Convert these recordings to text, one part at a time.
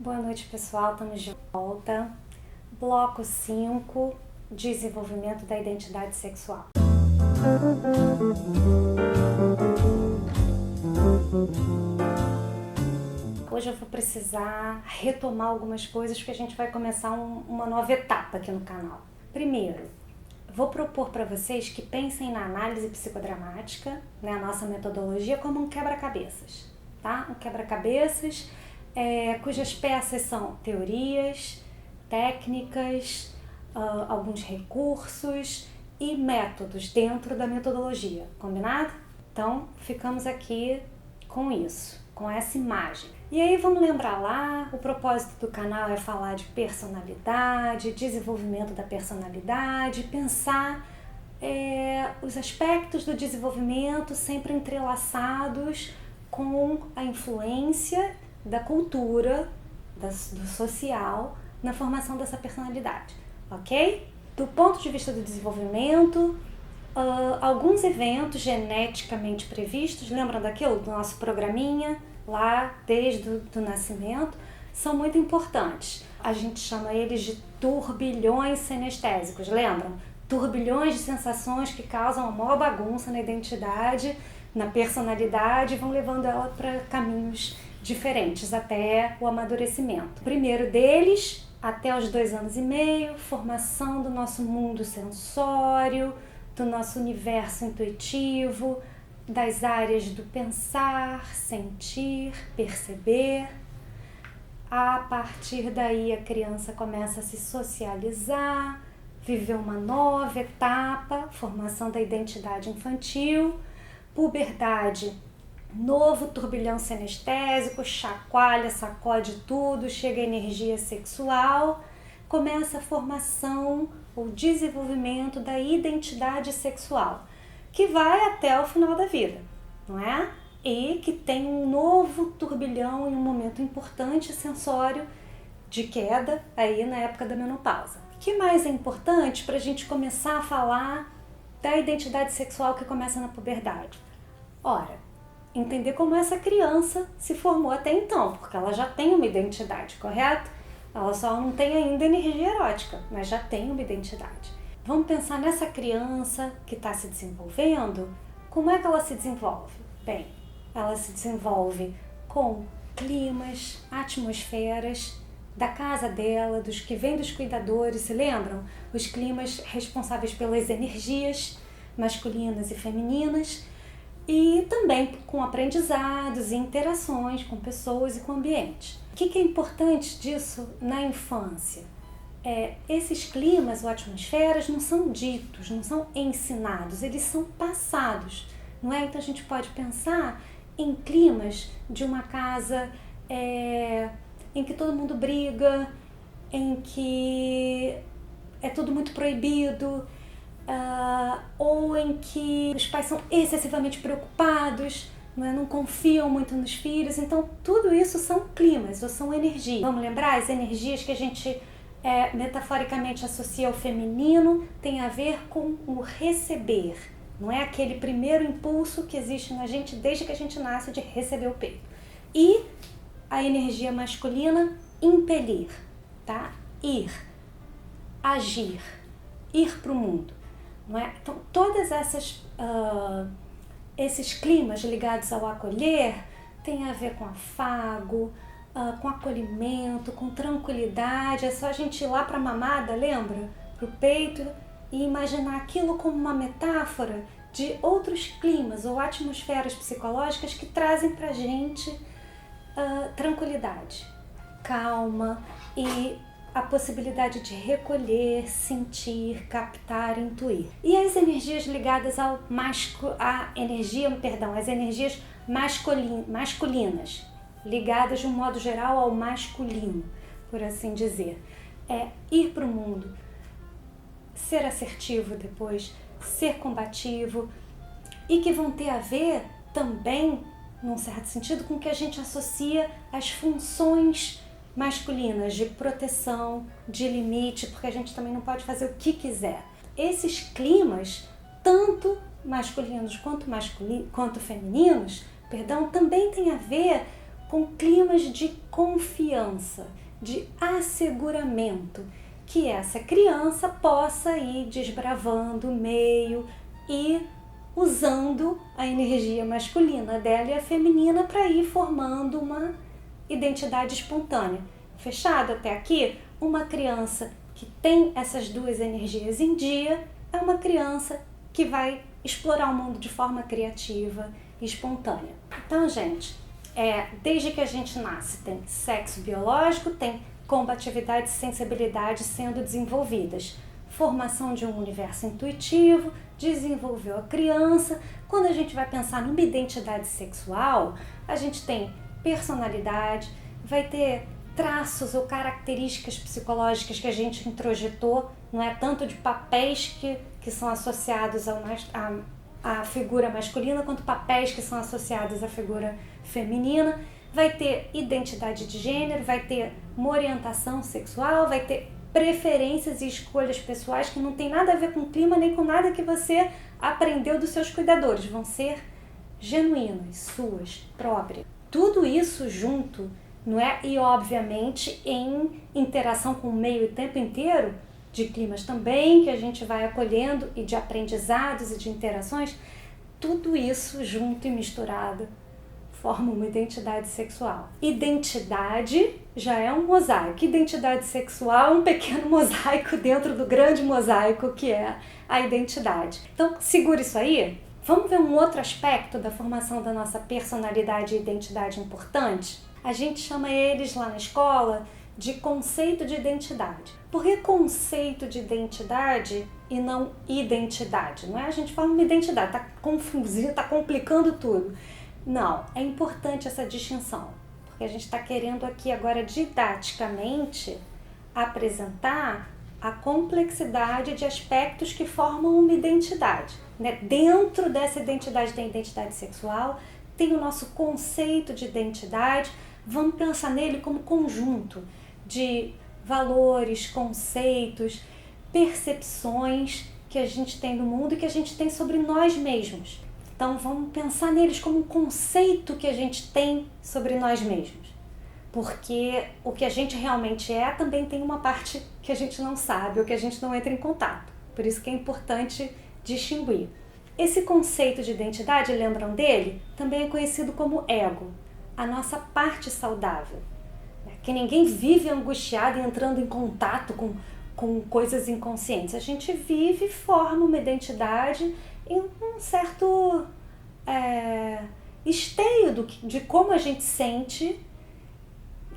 Boa noite, pessoal. Estamos de volta. Bloco 5, desenvolvimento da identidade sexual. Hoje eu vou precisar retomar algumas coisas porque a gente vai começar uma nova etapa aqui no canal. Primeiro, vou propor para vocês que pensem na análise psicodramática, né, a nossa metodologia, como um quebra-cabeças, tá? Um quebra-cabeças cujas peças são teorias, técnicas, alguns recursos e métodos dentro da metodologia, combinado? Então, ficamos aqui com isso, com essa imagem. E aí vamos lembrar lá, o propósito do canal é falar de personalidade, desenvolvimento da personalidade, pensar os aspectos do desenvolvimento sempre entrelaçados com a influência da cultura, do social, na formação dessa personalidade, ok? Do ponto de vista do desenvolvimento, alguns eventos geneticamente previstos, lembram daquilo do nosso programinha, lá desde o nascimento, são muito importantes. A gente chama eles de turbilhões sinestésicos, lembram? Turbilhões de sensações que causam uma maior bagunça na identidade, na personalidade e vão levando ela para caminhos diferentes até o amadurecimento. O primeiro deles, até os 2 anos e meio, formação do nosso mundo sensório, do nosso universo intuitivo, das áreas do pensar, sentir, perceber. A partir daí a criança começa a se socializar, viver uma nova etapa, formação da identidade infantil, puberdade, novo turbilhão sinestésico, chacoalha, sacode tudo, chega a energia sexual, começa a formação, o desenvolvimento da identidade sexual, que vai até o final da vida, não é? E que tem um novo turbilhão em um momento importante sensório de queda aí na época da menopausa. O que mais é importante para a gente começar a falar da identidade sexual que começa na puberdade? Ora, entender como essa criança se formou até então, porque ela já tem uma identidade, correto? Ela só não tem ainda energia erótica, mas já tem uma identidade. Vamos pensar nessa criança que está se desenvolvendo, como é que ela se desenvolve? Bem, ela se desenvolve com climas, atmosferas da casa dela, dos que vêm dos cuidadores, se lembram? Os climas responsáveis pelas energias masculinas e femininas, e também com aprendizados e interações com pessoas e com o ambiente. O que é importante disso na infância? Esses climas ou atmosferas não são ditos, não são ensinados, eles são passados, não é? Então a gente pode pensar em climas de uma casa em que todo mundo briga, em que é tudo muito proibido, ou em que os pais são excessivamente preocupados, não confiam muito nos filhos. Então tudo isso são climas ou são energias. Vamos lembrar, as energias que a gente metaforicamente associa ao feminino tem a ver com o receber, não é aquele primeiro impulso que existe na gente desde que a gente nasce de receber o peito. E a energia masculina, impelir, tá? Ir, agir, ir para o mundo. Não é? Então, todas esses climas ligados ao acolher têm a ver com afago, com acolhimento, com tranquilidade. É só a gente ir lá para a mamada, lembra? Para o peito e imaginar aquilo como uma metáfora de outros climas ou atmosferas psicológicas que trazem para a gente tranquilidade, calma e a possibilidade de recolher, sentir, captar, intuir. E as energias ligadas as energias masculinas, ligadas de um modo geral ao masculino, por assim dizer. Ir para o mundo, ser assertivo depois, ser combativo, e que vão ter a ver também, num certo sentido, com o que a gente associa às funções masculinas de proteção, de limite, porque a gente também não pode fazer o que quiser. Esses climas, tanto masculinos quanto femininos, também tem a ver com climas de confiança, de asseguramento, que essa criança possa ir desbravando o meio e usando a energia masculina dela e a feminina para ir formando uma identidade espontânea. Fechado até aqui? Uma criança que tem essas duas energias em dia é uma criança que vai explorar o mundo de forma criativa e espontânea. Então, gente, desde que a gente nasce, tem sexo biológico, tem combatividade e sensibilidade sendo desenvolvidas. Formação de um universo intuitivo, desenvolveu a criança. Quando a gente vai pensar numa identidade sexual, a gente tem personalidade, vai ter traços ou características psicológicas que a gente introjetou, não é tanto de papéis que são associados à figura masculina, quanto papéis que são associados à figura feminina. Vai ter identidade de gênero, vai ter uma orientação sexual, vai ter preferências e escolhas pessoais que não tem nada a ver com o clima nem com nada que você aprendeu dos seus cuidadores, vão ser genuínas, suas, próprias. Tudo isso junto, não é? E obviamente em interação com o meio o tempo inteiro, de climas também que a gente vai acolhendo e de aprendizados e de interações, tudo isso junto e misturado forma uma identidade sexual. Identidade já é um mosaico. Identidade sexual é um pequeno mosaico dentro do grande mosaico que é a identidade. Então, segura isso aí. Vamos ver um outro aspecto da formação da nossa personalidade e identidade importante? A gente chama eles lá na escola de conceito de identidade. Por que conceito de identidade e não identidade? Não é? A gente fala uma identidade, tá confundindo, tá complicando tudo. Não, é importante essa distinção, porque a gente está querendo aqui agora didaticamente apresentar a complexidade de aspectos que formam uma identidade, né? Dentro dessa identidade tem a identidade sexual, tem o nosso conceito de identidade, vamos pensar nele como conjunto de valores, conceitos, percepções que a gente tem no mundo e que a gente tem sobre nós mesmos. Então vamos pensar neles como um conceito que a gente tem sobre nós mesmos. Porque o que a gente realmente é também tem uma parte que a gente não sabe, ou que a gente não entra em contato. Por isso que é importante distinguir. Esse conceito de identidade, lembram dele? Também é conhecido como ego, a nossa parte saudável. Que ninguém vive angustiado e entrando em contato com coisas inconscientes. A gente vive e forma uma identidade em um certo esteio de como a gente sente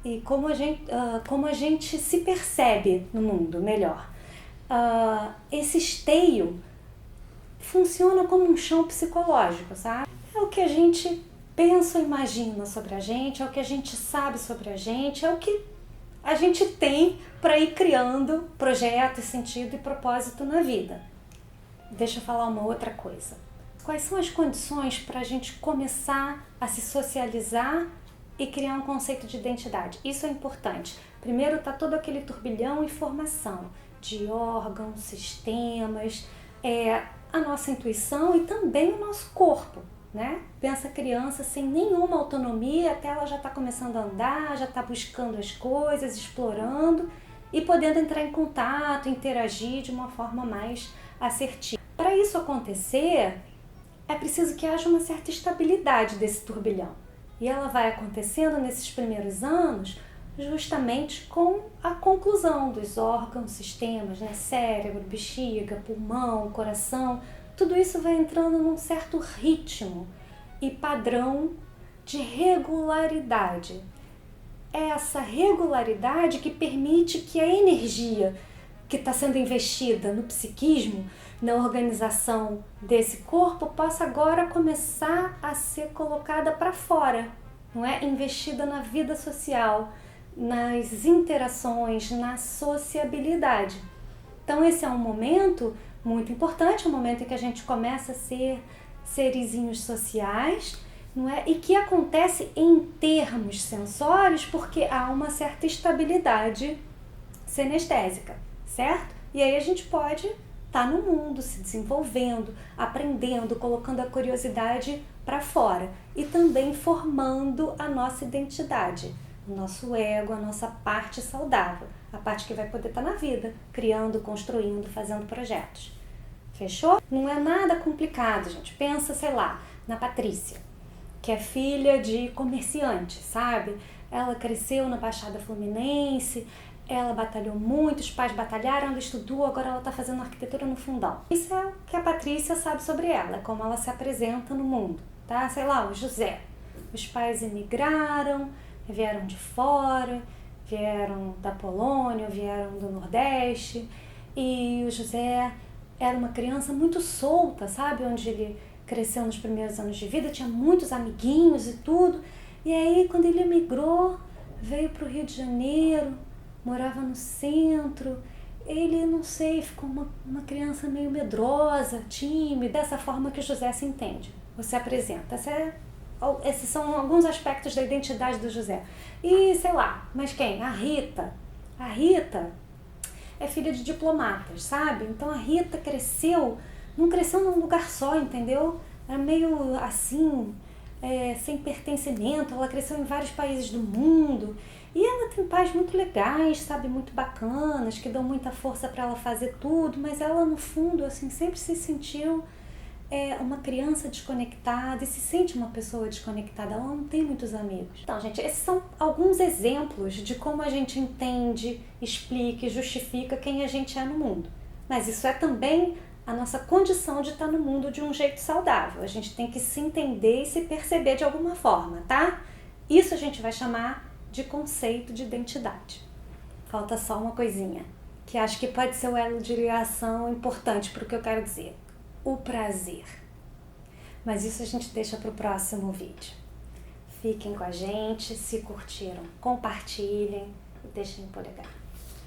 e como a gente se percebe no mundo melhor. Esse esteio funciona como um chão psicológico, sabe? É o que a gente pensa ou imagina sobre a gente, é o que a gente sabe sobre a gente, é o que a gente tem para ir criando projeto, sentido e propósito na vida. Deixa eu falar uma outra coisa. Quais são as condições para a gente começar a se socializar e criar um conceito de identidade? Isso é importante. Primeiro está todo aquele turbilhão e formação de órgãos, sistemas, a nossa intuição e também o nosso corpo, né? Pensa a criança sem nenhuma autonomia, até ela já está começando a andar, já está buscando as coisas, explorando e podendo entrar em contato, interagir de uma forma mais assertiva. Para isso acontecer, é preciso que haja uma certa estabilidade desse turbilhão. E ela vai acontecendo nesses primeiros anos justamente com a conclusão dos órgãos, sistemas, né? Cérebro, bexiga, pulmão, coração. Tudo isso vai entrando num certo ritmo e padrão de regularidade. É essa regularidade que permite que a energia que está sendo investida no psiquismo, na organização desse corpo, possa agora começar a ser colocada para fora, não é? Investida na vida social, nas interações, na sociabilidade. Então esse é um momento muito importante, um momento em que a gente começa a ser serizinhos sociais, não é? E que acontece em termos sensórios porque há uma certa estabilidade senestésica, certo? E aí a gente pode tá no mundo, se desenvolvendo, aprendendo, colocando a curiosidade para fora e também formando a nossa identidade, o nosso ego, a nossa parte saudável, a parte que vai poder estar na vida, criando, construindo, fazendo projetos. Fechou? Não é nada complicado, gente. Pensa, sei lá, na Patrícia, que é filha de comerciante, sabe? Ela cresceu na Baixada Fluminense, ela batalhou muito, os pais batalharam, ela estudou, agora ela está fazendo arquitetura no Fundão. Isso é o que a Patrícia sabe sobre ela, é como ela se apresenta no mundo, tá? Sei lá, o José. Os pais emigraram, vieram de fora, vieram da Polônia, vieram do Nordeste, e o José era uma criança muito solta, sabe? Onde ele cresceu nos primeiros anos de vida, tinha muitos amiguinhos e tudo. E aí, quando ele emigrou, veio para o Rio de Janeiro, morava no centro, ele, não sei, ficou uma criança meio medrosa, tímida, dessa forma que o José se entende, você apresenta. Esses são alguns aspectos da identidade do José. E, sei lá, mas quem? A Rita. A Rita é filha de diplomatas, sabe? Então a Rita não cresceu num lugar só, entendeu? Era meio assim, sem pertencimento, ela cresceu em vários países do mundo. E ela tem pais muito legais, sabe? Muito bacanas, que dão muita força para ela fazer tudo, mas ela no fundo, assim, sempre se sentiu uma criança desconectada e se sente uma pessoa desconectada, ela não tem muitos amigos. Então, gente, esses são alguns exemplos de como a gente entende, explica e justifica quem a gente é no mundo. Mas isso é também a nossa condição de estar no mundo de um jeito saudável. A gente tem que se entender e se perceber de alguma forma, tá? Isso a gente vai chamar de conceito de identidade. Falta só uma coisinha, que acho que pode ser o elo de ligação importante para o que eu quero dizer. O prazer. Mas isso a gente deixa para o próximo vídeo. Fiquem com a gente, se curtiram, compartilhem e deixem o polegar.